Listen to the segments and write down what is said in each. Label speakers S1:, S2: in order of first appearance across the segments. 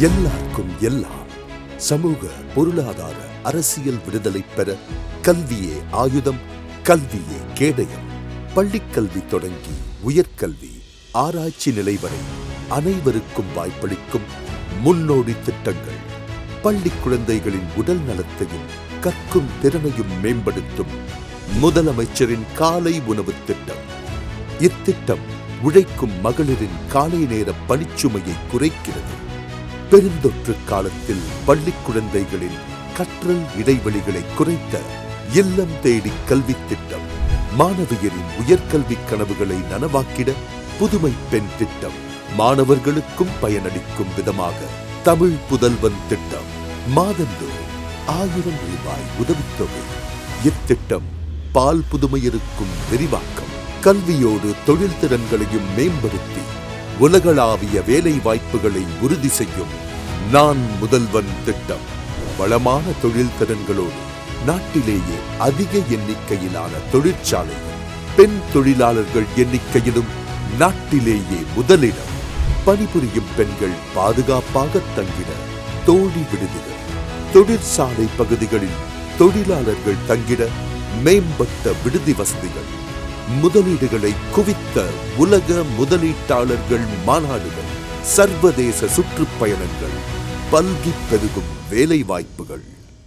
S1: எல்லாருக்கும் எல்லாம் சமூக பொருளாதார அரசியல் விடுதலை பெற கல்வியே ஆயுதம், கல்வியே கேடயம். பள்ளிக்கல்வி தொடங்கி உயர்கல்வி, ஆராய்ச்சி நிலை வரை அனைவருக்கும் வாய்ப்பளிக்கும் முன்னோடி திட்டங்கள். பள்ளி குழந்தைகளின் உடல் நலத்தையும் கற்கும் திறனையும் மேம்படுத்தும் முதலமைச்சரின் காலை உணவு திட்டம். இத்திட்டம் உழைக்கும் மகளிரின் காலை நேர பணிச்சுமையை குறைக்கிறது. பெருந்தொற்று காலத்தில் பள்ளி குழந்தைகளின் கற்றல் இடைவெளிகளை குறைத்த இல்லம் தேடி கல்வி திட்டம். மாணவியரின் உயர்கல்வி கனவுகளை நனவாக்கிட புதுமை பெண் திட்டம். மாணவர்களுக்கும் பயனளிக்கும் விதமாக தமிழ் புதல்வன் திட்டம். மாதந்தோறும் 1000 ரூபாய் உதவித்தொகை. இத்திட்டம் பால் புதுமையருக்கும் விரிவாக்கம். கல்வியோடு தொழில் திறன்களையும் மேம்படுத்தி உலகளாவிய வேலை வாய்ப்புகளை உறுதி செய்யும் நான் முதல்வன் திட்டம். வளமான தொழில் திறன்களோடு நாட்டிலேயே அதிக எண்ணிக்கையிலான தொழிற்சாலைகள், பெண் தொழிலாளர்கள் எண்ணிக்கையிலும் நாட்டிலேயே முதலிடம். பணிபுரியும் பெண்கள் பாதுகாப்பாக தங்கிட தோழி விடுதிகள். தொழிற்சாலை பகுதிகளில் தொழிலாளர்கள் தங்கிட மேம்பட்ட விடுதி வசதிகள். முதலீடுகளை குவித்த உலக முதலீட்டாளர்கள் மாநாடுகள், சர்வதேச சுற்றுப்பயணங்கள், பல்கி பெருகும் வேலை வாய்ப்புகள்,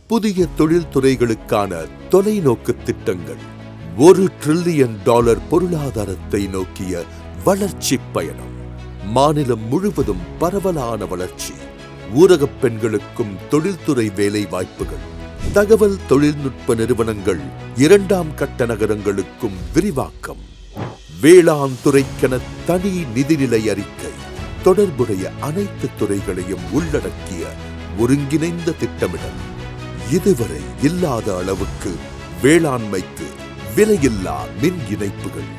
S1: புதிய தொழில்துறைகளுக்கான தொலைநோக்கு திட்டங்கள், $1 டிரில்லியன் பொருளாதாரத்தை நோக்கிய வளர்ச்சி பயணம். மாநிலம் முழுவதும் பரவலான வளர்ச்சி. ஊரகப் பெண்களுக்கும் தொழில்துறை வேலை வாய்ப்புகள். தகவல் தொழில்நுட்ப நிறுவனங்கள் 2ஆம் கட்ட நகரங்களுக்கும் விரிவாக்கம். வேளாண் துறைக்கென தனி நிதிநிலை அறிக்கை. தொடர்புடைய அனைத்து துறைகளையும் உள்ளடக்கிய ஒருங்கிணைந்த திட்டமிடல். இதுவரை இல்லாத அளவுக்கு வேளாண்மைக்கு விலையில்லா மின் இணைப்புகள்.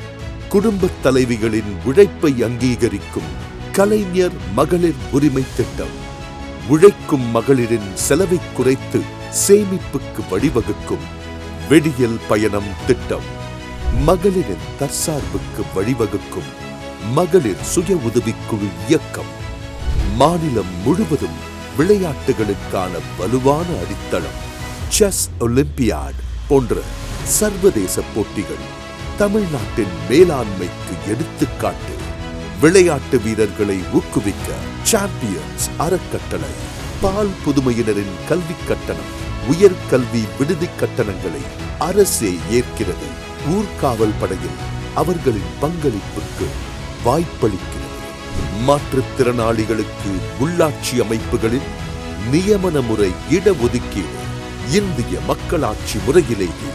S1: குடும்பத் தலைவிகளின் உழைப்பை அங்கீகரிக்கும் கலைஞர் மகளிர் உரிமை திட்டம். உழைக்கும் மகளிரின் செலவை குறைத்து சேமிப்புக்கு வழிவகுக்கும் வெடியல் பயணம் திட்டம். மகளிரின் தற்சார்புக்கு வழிவகுக்கும் மகளிர் சுய உதவிக்குழு இயக்கம். மாநிலம் முழுவதும் விளையாட்டுகளுக்கான வலுவான அடித்தளம். செஸ் ஒலிம்பியாட் போன்ற சர்வதேச போட்டிகள். தமிழ்நாட்டின் மேலாண்மைக்கு எடுத்துக்காட்டு. விளையாட்டு வீரர்களை ஊக்குவிக்க சாம்பியன்ஸ் அறக்கட்டளை. பால் புதுமையினரின் கல்வி கட்டணம், உயர்கல்வி விடுதி கட்டணங்களை அரசே ஏற்கிறது. ஊர்காவல் படையில் அவர்களின் பங்களிப்புக்கு வாய்ப்பளிக்கிறது. மாற்றுத்திறனாளிகளுக்கு உள்ளாட்சி அமைப்புகளில் நியமன முறை இடஒதுக்கீடு. இந்திய மக்களாட்சி முறையிலேயே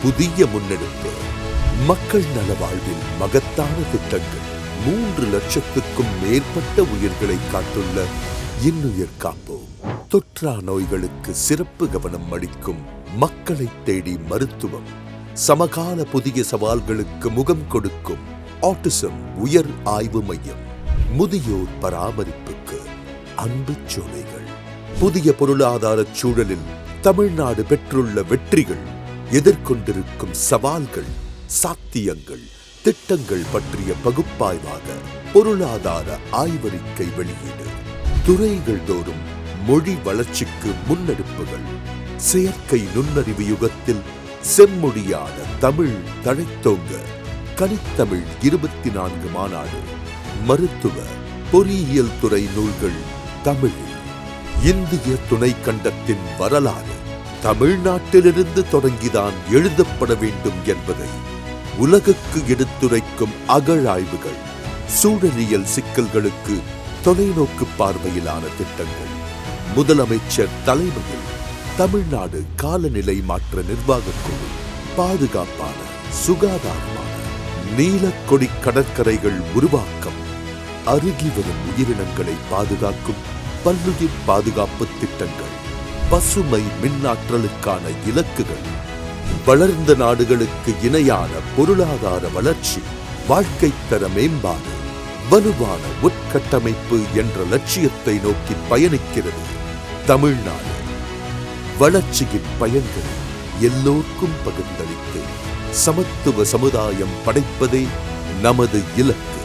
S1: புதிய முன்னெடுப்பு. மக்கள் நல வாழ்வில் மகத்தான திட்டங்கள். 3 லட்சத்துக்கும் மேற்பட்ட உயிர்களை காத்துள்ள இன்னுயிர் காப்போம். தொற்றா நோய்களுக்கு சிறப்பு கவனம் அளிக்கும் மக்களை தேடி மருத்துவம். சமகால புதிய சவால்களுக்கு முகம் கொடுக்கும் ஆட்டிசம் உயர் ஆய்வு மையம். முதியோர் பராமரிப்புக்கு அன்பு சோலைகள். புதிய பொருளாதார சூழலில் தமிழ்நாடு பெற்றுள்ள வெற்றிகள், எதிர்கொண்டிருக்கும் சவால்கள், சாத்தியங்கள், திட்டங்கள் பற்றிய பகுப்பாய்வாக பொருளாதார ஆய்வறிக்கை வெளியீடு. துறைகள் தோறும் மொழி வளர்ச்சிக்கு முன்னெடுப்புகள். செயற்கை நுண்ணறிவு யுகத்தில் செம்மொழியான தமிழ் தழைத்தோங்க கனித்தமிழ் 24 மாநாடு. மருத்துவ பொறியியல் துறை நூல்கள் தமிழில். இந்திய துணை கண்டத்தின் வரலாறு தமிழ்நாட்டிலிருந்து தொடங்கிதான் எழுதப்பட வேண்டும் என்பதை உலகுக்கு எடுத்துரைக்கும் அகழாய்வுகள். சூழலியல் சிக்கல்களுக்கு தொலைநோக்கு பார்வையிலான திட்டங்கள். முதலமைச்சர் தலைமையில் தமிழ்நாடு காலநிலை மாற்ற நிர்வாகக் குழு. பாதுகாப்பான சுகாதாரமான நீலக்கொடி கடற்கரைகள் உருவாக்கம். அருகி வரும் உயிரினங்களை பாதுகாக்கும் பல்லுயிர் பாதுகாப்பு திட்டங்கள். பசுமை மின்னாற்றலுக்கான இலக்குகள். வளர்ந்த நாடுகளுக்கு இணையான பொருளாதார வளர்ச்சி, வாழ்க்கை தர மேம்பாடு, வலுவான உட்கட்டமைப்பு என்ற லட்சியத்தை நோக்கி பயணிக்கிறது தமிழ்நாடு. வளர்ச்சியின் பயன்களை எல்லோருக்கும் பகிர்ந்தளித்து சமத்துவ சமுதாயம் படைப்பதே நமது இலக்கு.